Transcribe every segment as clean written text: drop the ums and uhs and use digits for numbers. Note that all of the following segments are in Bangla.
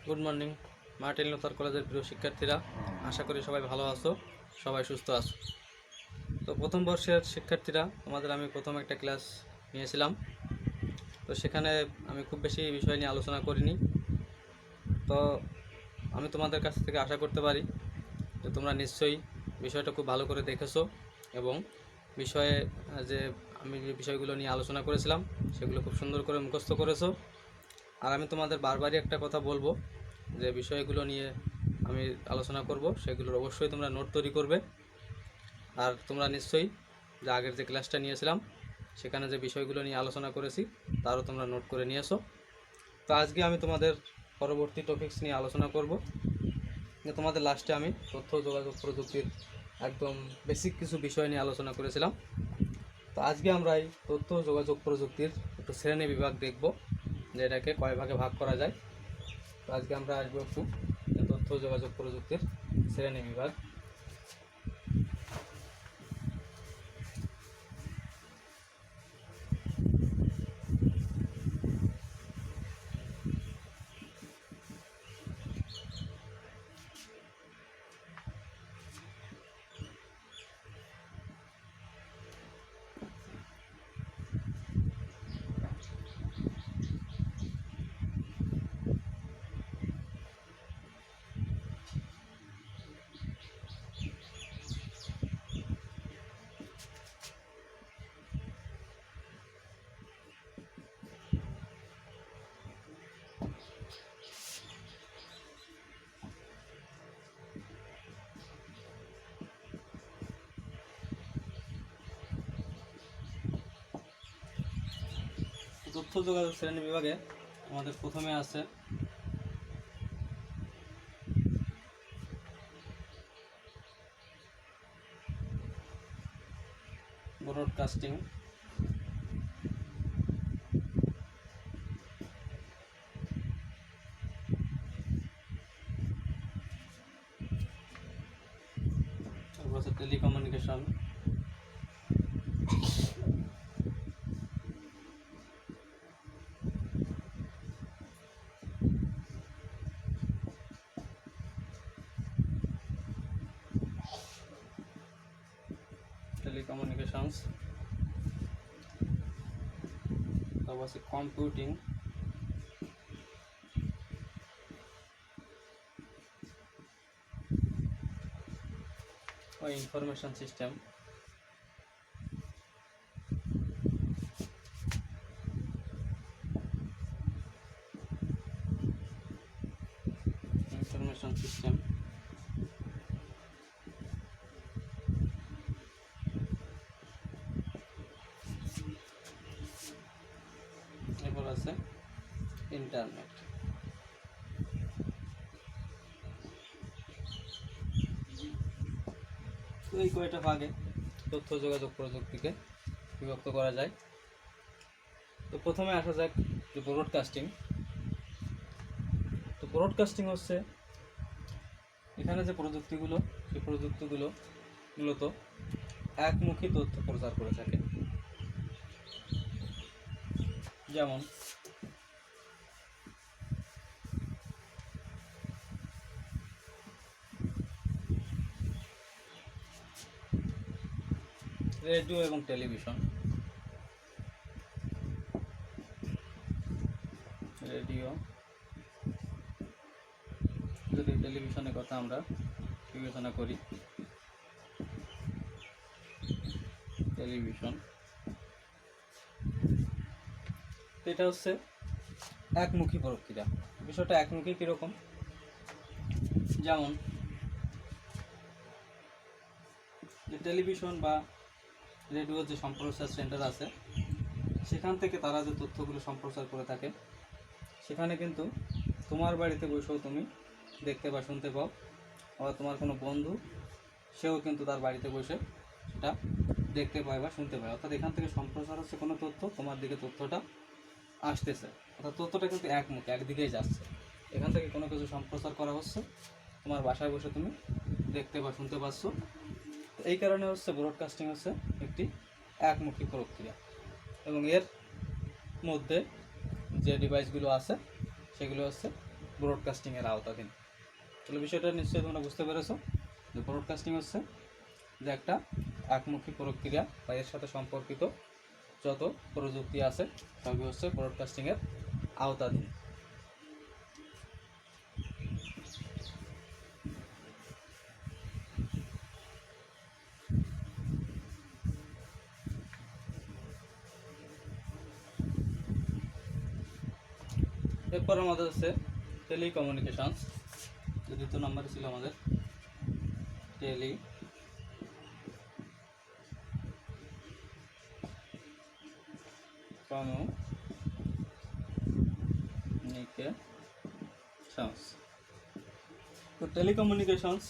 Good morning. মার্টিন লুথার কলেজের প্রিয় শিক্ষার্থীরা, আশা করি সবাই ভালো আছো, সবাই সুস্থ আছো। তো প্রথম বর্ষের শিক্ষার্থীরা, তোমাদের আমি প্রথম একটা ক্লাস নিয়েছিলাম। তো সেখানে আমি খুব বেশি বিষয় নিয়ে আলোচনা করিনি। তো আমি তোমাদের কাছ থেকে আশা করতে পারি যে তোমরা নিশ্চয়ই বিষয়টা খুব ভালো করে দেখেছো এবং বিষয়ে যে আমি যে বিষয়গুলো নিয়ে আলোচনা করেছিলাম সেগুলো খুব সুন্দর করে মুখস্থ করেছো। আর আমি তোমাদের বারবারই একটা কথা বলবো, যে বিষয়গুলো নিয়ে আমি আলোচনা করব সেগুলোর অবশ্যই তোমরা নোট তৈরি করবে। আর তোমরা নিশ্চয়ই যে আগের যে ক্লাসটা নিয়েছিলাম সেখানে যে বিষয়গুলো নিয়ে আলোচনা করেছি তারও তোমরা নোট করে নিয়ে এসো। তো আজকে আমি তোমাদের পরবর্তী টপিকস নিয়ে আলোচনা করব। যে তোমাদের লাস্টে আমি তথ্য যোগাযোগ প্রযুক্তির একদম বেসিক কিছু বিষয় নিয়ে আলোচনা করেছিলাম। তো আজকে আমরা এই তথ্য যোগাযোগ প্রযুক্তির একটু শ্রেণী বিভাগ দেখব, যে এটাকে কয় ভাগে ভাগ করা যায়। তো আজকে আমরা আসবো একটু তথ্য যোগাযোগ প্রযুক্তির শ্রেণী বিভাগ। তথ্য যোগাযোগ শ্রেণী বিভাগে আমাদের প্রথমে আছে ব্রডকাস্টিং। তারপর আছে টেলিকমিউনিকেশন। টেলিকমিউনিকেশনস। তারপর আছে কম্পিউটিং। ও ইনফরমেশন সিস্টেম। Information system. এরপর আছে ইন্টারনেট। তো এই কয়টা ভাগে তথ্য যোগাযোগ প্রযুক্তিকে বিভক্ত করা যায়। তো প্রথমে আসা যাক যে ব্রডকাস্টিং। তো ব্রডকাস্টিং হচ্ছে এখানে যে প্রযুক্তিগুলো, সেই প্রযুক্তিগুলো মূলত একমুখী তথ্য প্রচার করে থাকে। যেমন রেডিও এবং টেলিভিশন। রেডিও, যদি টেলিভিশনের কথা আমরা বিবেচনা করি, টেলিভিশন এটা হচ্ছে একমুখী প্রক্রিয়া। বিষয়টা একমুখী কীরকম? যেমন যে টেলিভিশন বা রেডিওর যে সম্প্রচার সেন্টার আছে সেখান থেকে তারা যে তথ্যগুলো সম্প্রচার করে থাকে সেখানে কিন্তু তোমার বাড়িতে বসেও তুমি দেখতে বা শুনতে পাও, আবার তোমার কোনো বন্ধু সেও কিন্তু তার বাড়িতে বসে সেটা দেখতে পায় বা শুনতে পায়। অর্থাৎ এখান থেকে সম্প্রচার হচ্ছে কোনো তথ্য, তোমার দিকে তথ্যটা আসতেছে, অর্থাৎ তথ্যটা কিন্তু একমুখী, একদিকেই যাচ্ছে। এখান থেকে কোনো কিছু সম্প্রচার করা হচ্ছে, তোমার বাসায় বসে তুমি দেখতে বা শুনতে পাচ্ছ। এই কারণে হচ্ছে ব্রডকাস্টিং হচ্ছে একটি একমুখী প্রক্রিয়া। এবং এর মধ্যে যে ডিভাইসগুলো আছে সেগুলো হচ্ছে ব্রডকাস্টিংয়ের আওতাধীন। তাহলে বিষয়টা নিশ্চয়ই তোমরা বুঝতে পেরেছো যে ব্রডকাস্টিং হচ্ছে যে একটা একমুখী প্রক্রিয়া বা এর সাথে সম্পর্কিত যত প্রযুক্তি আছে সবই হচ্ছে ব্রডকাস্টিংয়ের আওতাধীন। এরপর আমাদের আছে টেলিকমিউনিকেশনস, দ্বিতীয় নম্বরে ছিল আমাদের টেলিকমিউনিকেশনস। তো টেলিকমিউনিকেশনস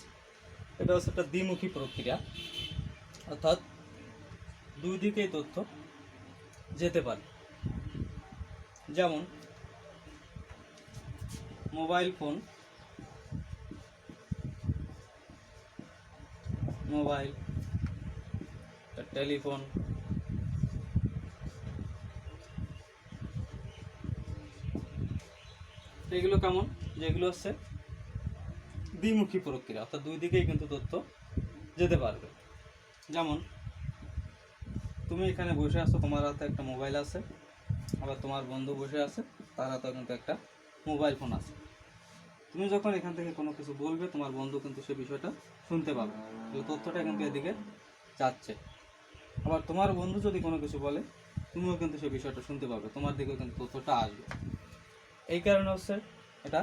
এটা হচ্ছে একটা দ্বিমুখী প্রক্রিয়া, অর্থাৎ দুই দিকেই তথ্য যেতে পারে। যেমন মোবাইল ফোন, টেলিফোন, এগুলো কেমন, যেগুলো হচ্ছে দ্বিমুখী প্রক্রিয়া, অর্থাৎ দুই দিকেই কিন্তু তথ্য যেতে পারবে। যেমন তুমি এখানে বসে আছো, তোমার হাতে একটা মোবাইল আছে, আবার তোমার বন্ধু বসে আছে, তার হাতে কিন্তু একটা মোবাইল ফোন আছে। তুমি যখন এখান থেকে কোনো কিছু বলবে, তোমার বন্ধু কিন্তু সে বিষয়টা শুনতে পাবে, তথ্যটা কিন্তু এদিকে যাচ্ছে। আবার তোমার বন্ধু যদি কোনো কিছু বলে, তুমিও কিন্তু সে বিষয়টা শুনতে পাবে, তোমার দিকেও কিন্তু তথ্যটা আসবে। এই কারণে হচ্ছে এটা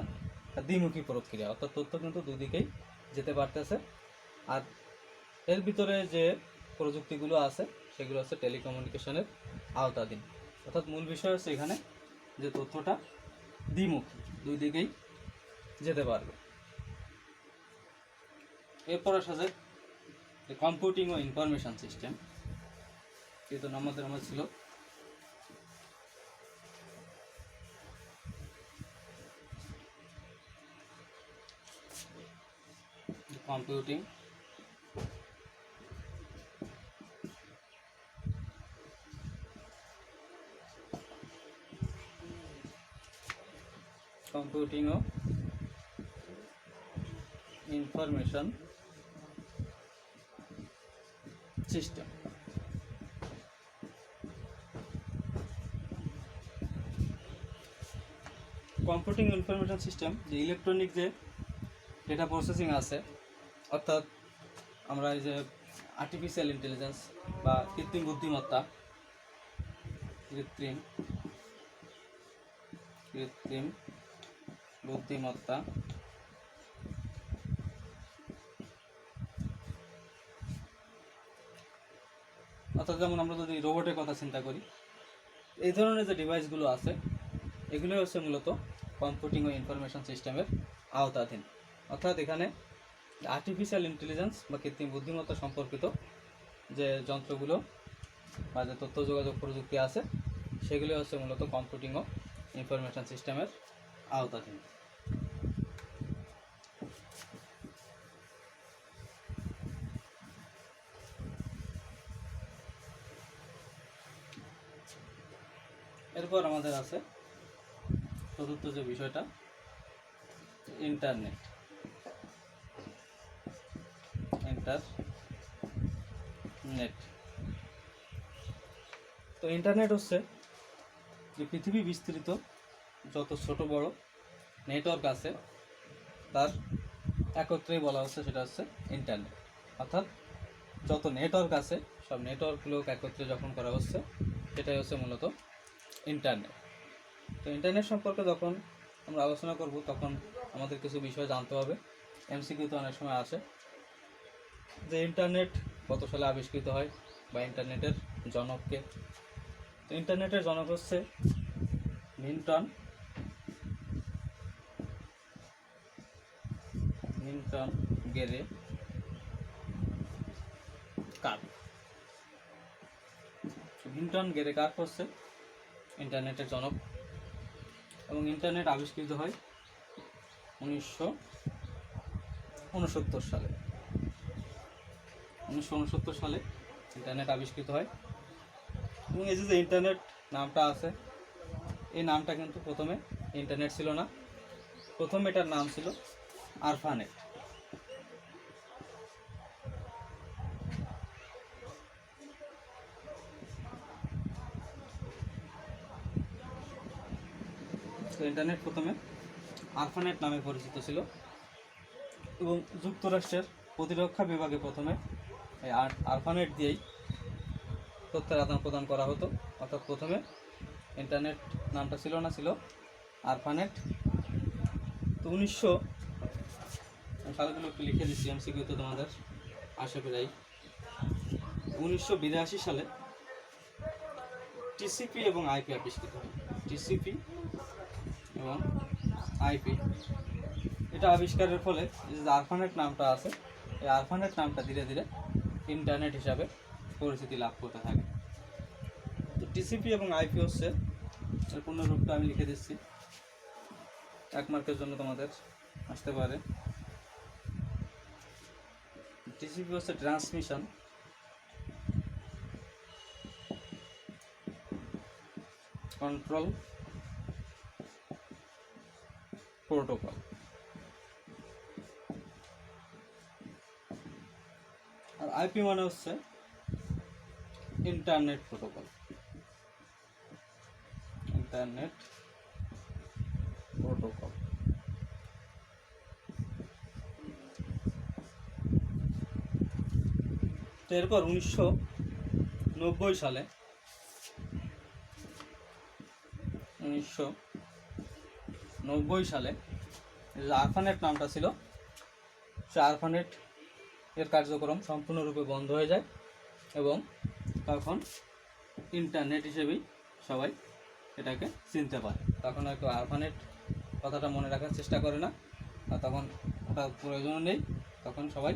দ্বিমুখী প্রক্রিয়া, অর্থাৎ তথ্য কিন্তু দুই দিকেই যেতে পারতেছে। আর এর ভিতরে যে প্রযুক্তিগুলো আছে সেগুলো হচ্ছে টেলিকমিউনিকেশনের আওতাধীন। অর্থাৎ মূল বিষয় হচ্ছে এখানে যে তথ্যটা দ্বিমুখী, দুই দিকেই যেতে পারবে। এরপর আসা যায় কম্পিউটিং ও ইনফরমেশন সিস্টেম, কিন্তু আমাদের ছিল কম্পিউটিং ও information system. Computing information system যে ইলেকট্রনিক যে ডেটা প্রসেসিং আছে, অর্থাৎ আমরা এই যে আর্টিফিশিয়াল ইন্টেলিজেন্স বা কৃত্রিম বুদ্ধিমত্তা, অর্থাৎ যেমন আমরা যদি রোবটের কথা চিন্তা করি, এই ধরনের যে ডিভাইসগুলো আছে এগুলো হচ্ছে মূলত কম্পিউটিং ও ইনফরমেশন সিস্টেমের আওতাধীন। অর্থাৎ এখানে আর্টিফিশিয়াল ইন্টেলিজেন্স বা কৃত্রিম বুদ্ধিমত্তা সম্পর্কিত যে যন্ত্রগুলো বা যে তথ্য যোগাযোগ প্রযুক্তি আছে সেগুলো হচ্ছে মূলত কম্পিউটিং ও ইনফরমেশন সিস্টেমের আওতাধীন। এরপর আমাদের আছে চতুর্থ যে বিষয়টা ইন্টারনেট। তো ইন্টারনেট হচ্ছে যে পৃথিবী বিস্তৃত যত ছোট বড় নেটওয়ার্ক আছে তার একত্রেই বলা হচ্ছে সেটা হচ্ছে ইন্টারনেট। অর্থাৎ যত নেটওয়ার্ক আছে সব নেটওয়ার্কগুলোকে একত্রে যখন করা হচ্ছে সেটাই হচ্ছে মূলত ইন্টারনেট। তো ইন্টারনেট সম্পর্কে যখন আমরা আলোচনা করব তখন আমাদের কিছু বিষয় জানতে হবে। এমসিকিউতে অনেক সময় আসে যে ইন্টারনেট কত সালে আবিষ্কৃত হয় বা ইন্টারনেটের জনককে। তো ইন্টারনেটের জনক হচ্ছে মিল্টন গেরে কার্প। মিল্টন গেরে কার্প হচ্ছে ইন্টারনেটের জনক এবং ইন্টারনেট আবিষ্কৃত হয় 1969 সালে। 1969 সালে ইন্টারনেট আবিষ্কৃত হয় এবং এই যে ইন্টারনেট নামটা আছে এই নামটা কিন্তু প্রথমে ইন্টারনেট ছিল না, প্রথম এটার নাম ছিল আরফানেট। তো ইন্টারনেট প্রথমে আরফানেট নামে পরিচিত ছিল এবং যুক্তরাষ্ট্রের প্রতিরক্ষা বিভাগে প্রথমে এই আরফানেট দিয়েই তথ্যের আদান প্রদান করা হতো। অর্থাৎ প্রথমে ইন্টারনেট নামটা ছিল না, ছিল আরফানেট। তো 1900 সালগুলো একটু লিখে দিচ্ছি এমসিকিউতে তোমাদের আসে প্রায়। 1982 সালে টিসিপি এবং আইপি আবিষ্কৃত হয়। টিসিপি এবং আইপি এটা আবিষ্কারের ফলে যে আরফানেট নামটা আছে, এই আরফানেট নামটা ধীরে ধীরে ইন্টারনেট হিসাবে পরিচিতি লাভ করতে থাকে। তো টিসিপি এবং আইপি হচ্ছে এর পূর্ণরূপটা আমি লিখে দিচ্ছি, 1 মার্কের জন্য তোমাদের আসতে পারে। টিসিপি হচ্ছে ট্রান্সমিশন কন্ট্রোল প্রোটোকল। আর আইপি মানে হচ্ছে ইন্টারনেট প্রোটোকল। Internet protocol. তো এরপর 1990 সালে 1990 সালে যে আরফানেট নামটা ছিল, সে আরফানেট এর কার্যক্রম সম্পূর্ণরূপে বন্ধ হয়ে যায় এবং তখন ইন্টারনেট হিসেবেই সবাই এটাকে চিনতে পারে। তখন হয়তো আরফানেট কথাটা মনে রাখার চেষ্টা করে না, আর তখন ওটা প্রয়োজন নেই, তখন সবাই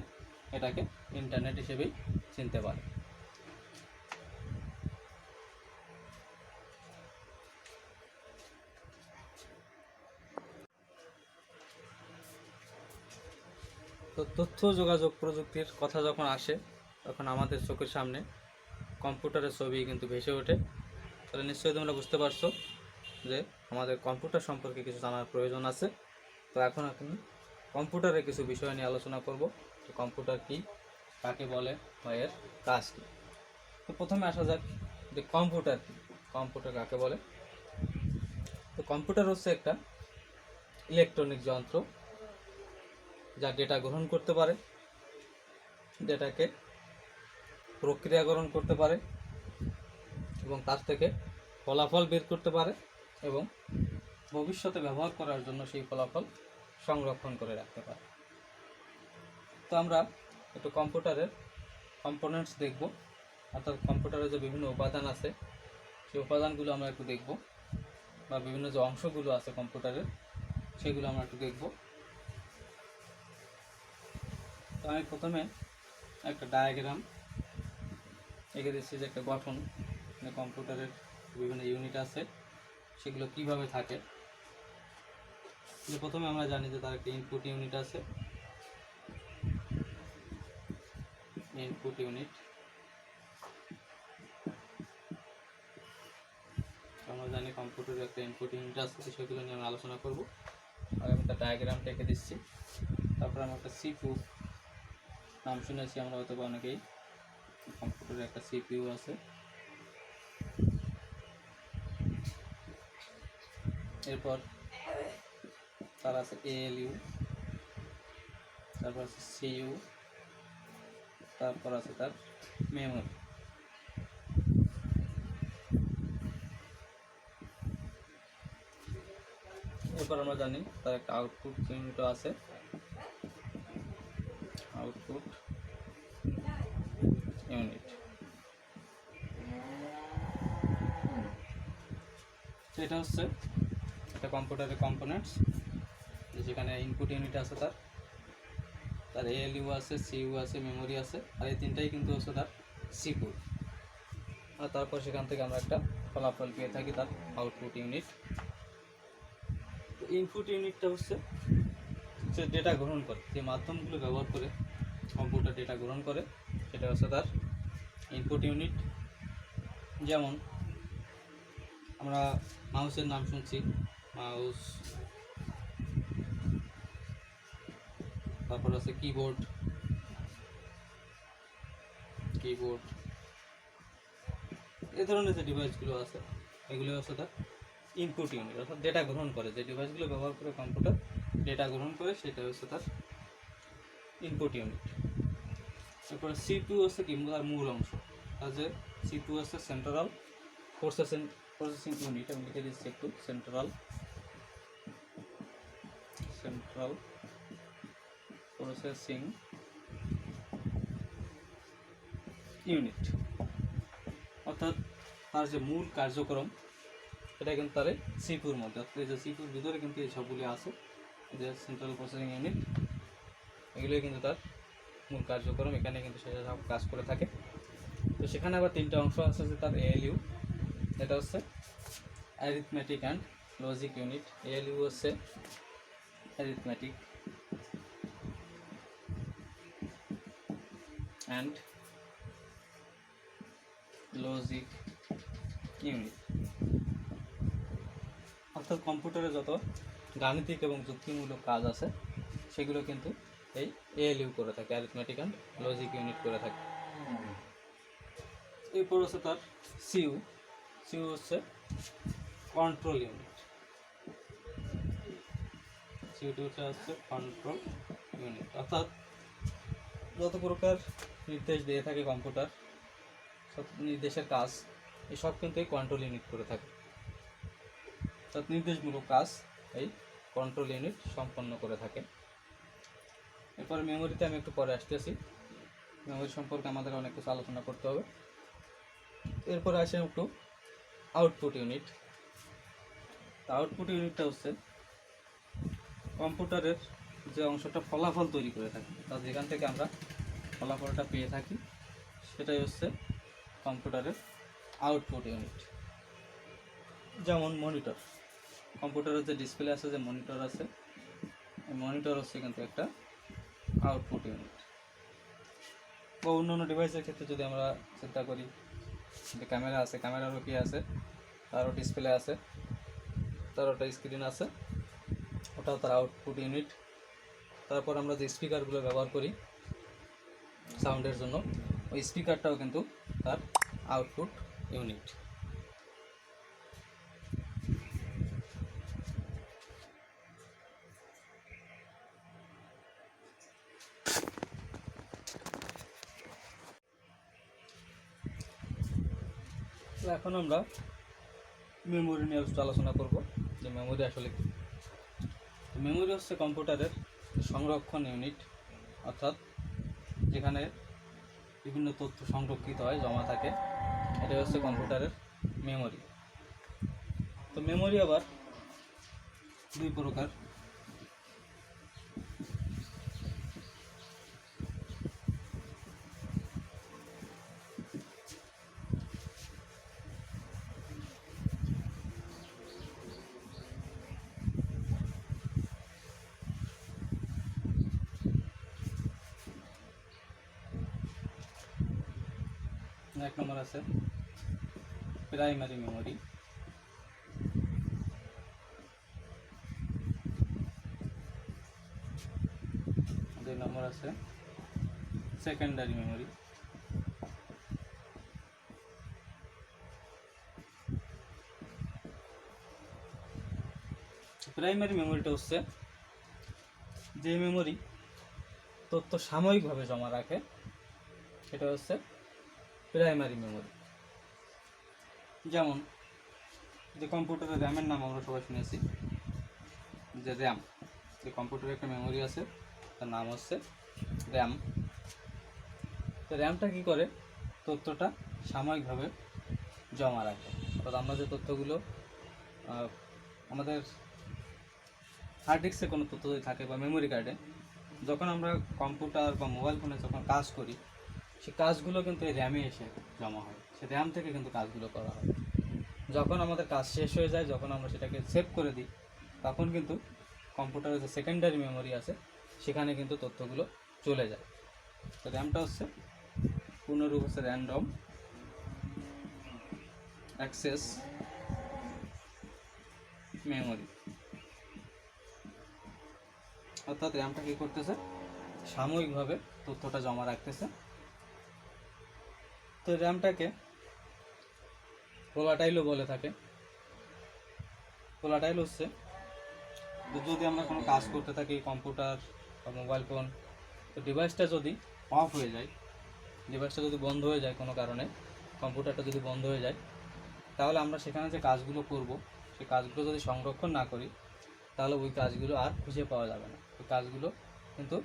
এটাকে ইন্টারনেট হিসেবেই চিনতে পারে। তো তথ্য যোগাযোগ প্রযুক্তির কথা যখন আসে, তখন আমাদের চোখের সামনে কম্পিউটারের ছবি কিন্তু ভেসে ওঠে। তাহলে নিশ্চয়ই তোমরা বুঝতে পারছো যে আমাদের কম্পিউটার সম্পর্কে কিছু জানার প্রয়োজন আছে। তো এখন কম্পিউটারের কিছু বিষয় নিয়ে আলোচনা করব। তো কম্পিউটার কি, কাকে বলে, বা এর কাজ কী। তো প্রথমে আসা যাক যে কম্পিউটার কি, কম্পিউটার কাকে বলে। তো কম্পিউটার হচ্ছে একটা ইলেকট্রনিক যন্ত্র যা ডেটা গ্রহণ করতে পারে, ডেটাকে প্রক্রিয়াকরণ করতে পারে এবং তার থেকে ফলাফল বের করতে পারে এবং ভবিষ্যতে ব্যবহার করার জন্য সেই ফলাফল সংরক্ষণ করে রাখতে পারে। তো আমরা একটু কম্পিউটারের কম্পোনেন্টস দেখব, অর্থাৎ কম্পিউটারের যে বিভিন্ন উপাদান আছে সেই উপাদানগুলো আমরা একটু দেখব, বা বিভিন্ন যে অংশগুলো আছে কম্পিউটারের সেগুলো আমরা একটু দেখব। তো আমি প্রথমে একটা ডায়াগ্রাম এঁকে দিচ্ছি যে একটা গঠন, কম্পিউটারের বিভিন্ন ইউনিট আছে সেগুলো কিভাবে থাকে। যে প্রথমে আমরা জানি যে তার একটা ইনপুট ইউনিট আছে, ইনপুট ইউনিট। আমরা জানি কম্পিউটারের একটা ইনপুট ইউনিট আছে, সেগুলো নিয়ে আমরা আলোচনা করব। আর আমি তার ডায়াগ্রামটা এঁকে দিচ্ছি। তারপর আমরা একটা সিপিইউ নাম শুনেছি আমরা হয়তো অনেকেই, কম্পিউটারের একটা সিপিইউ আছে। এরপর তার আছে এএলইউ, তারপর আছে সিইউ, তারপর আছে তার মেমোরি। এরপর আমরা জানি তার একটা আউটপুট ইউনিটও আছে, আউটপুট ইউনিট। এটা হচ্ছে একটা কম্পিউটারের কম্পোনেন্টস, যেখানে ইনপুট ইউনিট আছে, তার এএলইউ আছে, সিইউ আছে, মেমোরি আছে, আর এই তিনটাই কিন্তু হচ্ছে তার সিপিইউ। আর তারপর সেখান থেকে আমরা একটা ফলাফল পেয়ে থাকি, তার আউটপুট ইউনিট। ইনপুট ইউনিটটা হচ্ছে সে ডেটা গ্রহণ করে, যে মাধ্যমগুলো ব্যবহার করে কম্পিউটার ডেটা গ্রহণ করে সেটা হচ্ছে তার ইনপুট ইউনিট। যেমন আমরা মাউসের নাম শুনছি, মাউস, তারপর আছে কিবোর্ড, এই ধরনের যে ডিভাইসগুলো আছে এগুলো হচ্ছে তার ইনপুট ইউনিট, অর্থাৎ ডেটা গ্রহণ করে। যে ডিভাইসগুলো ব্যবহার করে কম্পিউটার ডেটা গ্রহণ করে সেটা হচ্ছে তার ইনপুট ইউনিট। তারপরে সিপিইউ হচ্ছে কি তার মূল অংশ, আর যে সিপিইউ হচ্ছে সেন্ট্রাল প্রসেসিং ইউনিট। আমি লিখে দিচ্ছি একটু, সেন্ট্রাল প্রসেসিং ইউনিট, অর্থাৎ তার যে মূল কার্যক্রম এটা কিন্তু তার সিপিইউর মধ্যে, অর্থাৎ এই যে সিপিইউর ভিতরে কিন্তু এই সবগুলি আছে, যে সেন্ট্রাল প্রসেসিং ইউনিট, এগুলোই কিন্তু তার মূল কার্যক্রম, এখানে কিন্তু সেটা সব কাজ করে থাকে। তো সেখানে আবার তিনটা অংশ আছে, যে তার এএলইউ, এটা হচ্ছে arithmetic and logic unit. ALU হচ্ছে অ্যারিথমেটিক অ্যান্ড লজিক ইউনিট, অর্থাৎ কম্পিউটারে যত গাণিতিক এবং যুক্তিমূলক কাজ আছে সেগুলো কিন্তু এই এএলইউ করে থাকে, অ্যারিথমেটিক অ্যান্ড লজিক ইউনিট করে থাকে। এরপর হচ্ছে তার সিইউ হচ্ছে কন্ট্রোল ইউনিট। সিইউটি হচ্ছে কন্ট্রোল ইউনিট, অর্থাৎ যত প্রকার নির্দেশ দিয়ে থাকে কম্পিউটার, সব নির্দেশের কাজ এসব কিন্তু এই কন্ট্রোল ইউনিট করে থাকে, অর্থাৎ নির্দেশমূলক কাজ এই কন্ট্রোল ইউনিট সম্পন্ন করে থাকে। এরপরে মেমোরিতে আমি একটু পরে আসতেছি, মেমোরি সম্পর্কে আমাদের অনেক কিছু আলোচনা করতে হবে। এরপরে আসে একটু আউটপুট ইউনিট। আউটপুট ইউনিটটা হচ্ছে কম্পিউটারের যে অংশটা ফলাফল তৈরি করে থাকে, তা যেখান থেকে আমরা ফলাফলটা পেয়ে থাকি সেটাই হচ্ছে কম্পিউটারের আউটপুট ইউনিট। যেমন মনিটর, কম্পিউটারের যে ডিসপ্লে আছে, যে মনিটর আছে, এই মনিটর হচ্ছে কিন্তু একটা আউটপুট ইউনিট। বা অন্যান্য ডিভাইসের ক্ষেত্রে যদি আমরা চিন্তা করি, যে ক্যামেরা আছে, ক্যামেরারও কি আছে, তারও ডিসপ্লে আছে, তারও একটা স্ক্রিন আছে, ওটাও তার আউটপুট ইউনিট। তারপর আমরা যে স্পিকারগুলো ব্যবহার করি সাউন্ডের জন্য, ওই স্পিকারটাও কিন্তু তার আউটপুট ইউনিট। তো এখন আমরা মেমোরি নিয়ে একটু আলোচনা করব, যে মেমোরি আসলে কি। মেমোরি হচ্ছে কম্পিউটারের সংরক্ষণ ইউনিট, অর্থাৎ যেখানে বিভিন্ন তথ্য সংরক্ষিত হয়, জমা থাকে, এটা হচ্ছে কম্পিউটারের মেমোরি। তো মেমোরি আবার দুই প্রকার, এক নম্বর আছে প্রাইমারি মেমোরি, দুই নম্বর আছে সেকেন্ডারি মেমোরি। প্রাইমারি মেমোরিটা হচ্ছে যে মেমোরি তথ্য সাময়িকভাবে জমা রাখে, সেটা হচ্ছে প্রাইমারি মেমোরি। যেমন যে কম্পিউটারের র্যামের নাম আমরা সবাই শুনেছি, যে র্যাম, যে কম্পিউটারের একটা মেমোরি আছে, তার নাম হচ্ছে র্যাম। তো র্যামটা কী করে, তথ্যটা সাময়িকভাবে জমা রাখে, অর্থাৎ আমরা যে তথ্যগুলো আমাদের হার্ড ডিস্কে কোনো তথ্য যদি থাকে বা মেমোরি কার্ডে, যখন আমরা কম্পিউটার বা মোবাইল ফোনে যখন কাজ করি, সেই কাজগুলো কিন্তু এই র্যামে এসে জমা হয়, সে র্যাম থেকে কিন্তু কাজগুলো করা হয়। যখন আমাদের কাজ শেষ হয়ে যায়, যখন আমরা সেটাকে সেভ করে দিই, তখন কিন্তু কম্পিউটারের যে সেকেন্ডারি মেমোরি আছে সেখানে কিন্তু তথ্যগুলো চলে যায়। তো র্যামটা হচ্ছে পূর্ণরূপ হচ্ছে র্যান্ডম অ্যাক্সেস মেমোরি, অর্থাৎ র্যামটা কী করতেছে, সাময়িকভাবে তথ্যটা জমা রাখতেছে। তো র্যামটাকে ভোলাটাইলও বলে থাকে। ভোলাটাইল হচ্ছে যদি আমরা কোনো কাজ করতে থাকি, কম্পিউটার বা মোবাইল ফোন, তো ডিভাইসটা যদি অফ হয়ে যায়, ডিভাইসটা যদি বন্ধ হয়ে যায় কোনো কারণে, কম্পিউটারটা যদি বন্ধ হয়ে যায়, তাহলে আমরা সেখানে যে কাজগুলো করব সেই কাজগুলো যদি সংরক্ষণ না করি, তাহলে ওই কাজগুলো আর খুঁজে পাওয়া যাবে না, ওই কাজগুলো কিন্তু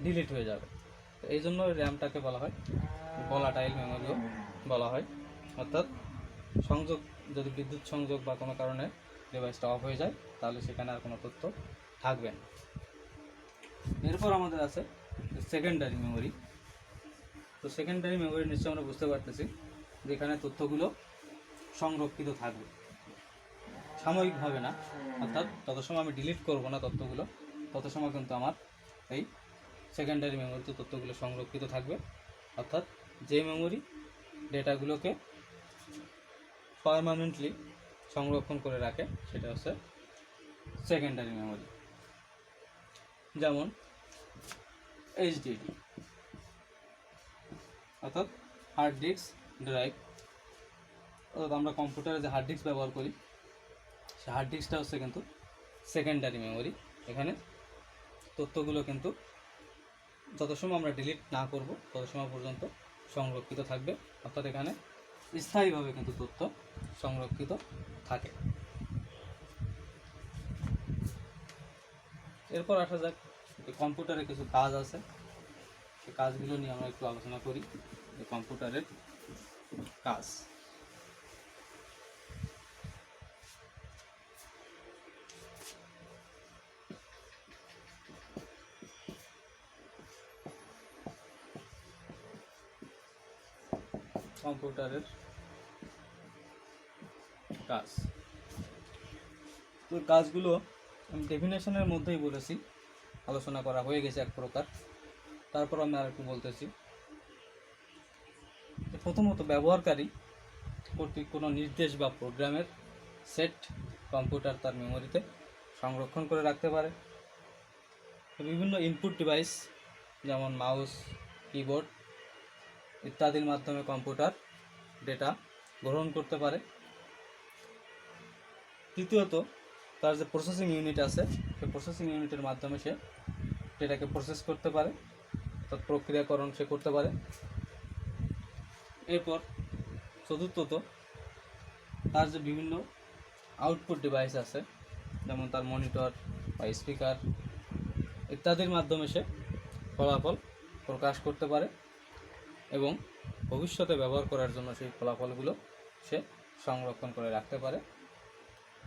ডিলিট হয়ে যাবে। তো এই জন্য র্যামটাকে বলা হয় ভোলাটাইল মেমোরিও বলা হয়। অর্থাৎ সংযোগ, যদি বিদ্যুৎ সংযোগ বা কোনো কারণে ডিভাইসটা অফ হয়ে যায়, তাহলে সেখানে আর কোনো তথ্য থাকবে না। এরপর আমাদের আছে সেকেন্ডারি মেমোরি। তো সেকেন্ডারি মেমোরি নিশ্চয়ই আমরা বুঝতে পারতেছি, যেখানে তথ্যগুলো সংরক্ষিত থাকবে সাময়িকভাবে না, অর্থাৎ তত সময় আমি ডিলিট করব না তথ্যগুলো, তত সময় কিন্তু আমার এই সেকেন্ডারি মেমোরিতে তথ্যগুলো সংরক্ষিত থাকবে। অর্থাৎ যে মেমোরি ডেটাগুলোকে পার্মানেন্টলি সংরক্ষণ করে রাখে সেটা হচ্ছে সেকেন্ডারি মেমোরি। যেমন এইচডিডি, অর্থাৎ হার্ড ডিস্ক ড্রাইভ। অর্থাৎ আমরা কম্পিউটারে যে হার্ড ডিস্ক ব্যবহার করি, সেই হার্ড ডিস্কটা হচ্ছে কিন্তু সেকেন্ডারি মেমোরি। এখানে তথ্যগুলো কিন্তু যত সময় আমরা ডিলিট না করব তত সময় পর্যন্ত সংরক্ষিত থাকবে। অর্থাৎ এখানে স্থায়ীভাবে কিন্তু তথ্য সংরক্ষিত থাকে। এরপর আসা যাক, কম্পিউটারে কিছু কাজ আছে, সেই কাজগুলো নিয়ে আমরা একটু আলোচনা করি। কম্পিউটারের কাজ, কম্পিউটারের কাজ। তো কাজগুলো আমি ডেফিনেশনের মধ্যেই বলেছি, আলোচনা করা হয়ে গেছে এক প্রকার, তারপর আমি আর একটু বলতেছি। প্রথমত, ব্যবহারকারী কর্তৃক কোনো নির্দেশ বা প্রোগ্রামের সেট কম্পিউটার তার মেমোরিতে সংরক্ষণ করে রাখতে পারে। বিভিন্ন ইনপুট ডিভাইস যেমন মাউস, কিবোর্ড ইত্যাদির মাধ্যমে কম্পিউটার ডেটা গ্রহণ করতে পারে। তৃতীয়ত, তার যে প্রসেসিং ইউনিট আছে, সেই প্রসেসিং ইউনিটের মাধ্যমে সে ডেটাকে প্রসেস করতে পারে, তার প্রক্রিয়াকরণ সে করতে পারে। এরপর চতুর্থত, তার যে বিভিন্ন আউটপুট ডিভাইস আছে, যেমন তার মনিটর বা স্পিকার ইত্যাদির মাধ্যমে সে ফলাফল প্রকাশ করতে পারে এবং ভবিষ্যতে ব্যবহার করার জন্য সেই ফলাফলগুলো সে সংরক্ষণ করে রাখতে পারে।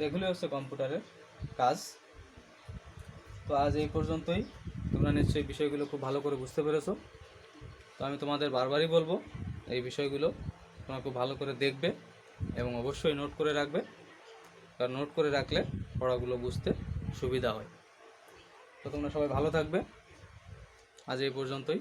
এগুলি হচ্ছে কম্পিউটারের কাজ। তো আজ এই পর্যন্তই। তোমরা নিশ্চয়ই বিষয়গুলো খুব ভালো করে বুঝতে পেরেছো। তো আমি তোমাদের বারবারই বলবো, এই বিষয়গুলো তোমরা খুব ভালো করে দেখবে এবং অবশ্যই নোট করে রাখবে, কারণ নোট করে রাখলে পড়াগুলো বুঝতে সুবিধা হয়। তো তোমরা সবাই ভালো থাকবে। আজ এই পর্যন্তই।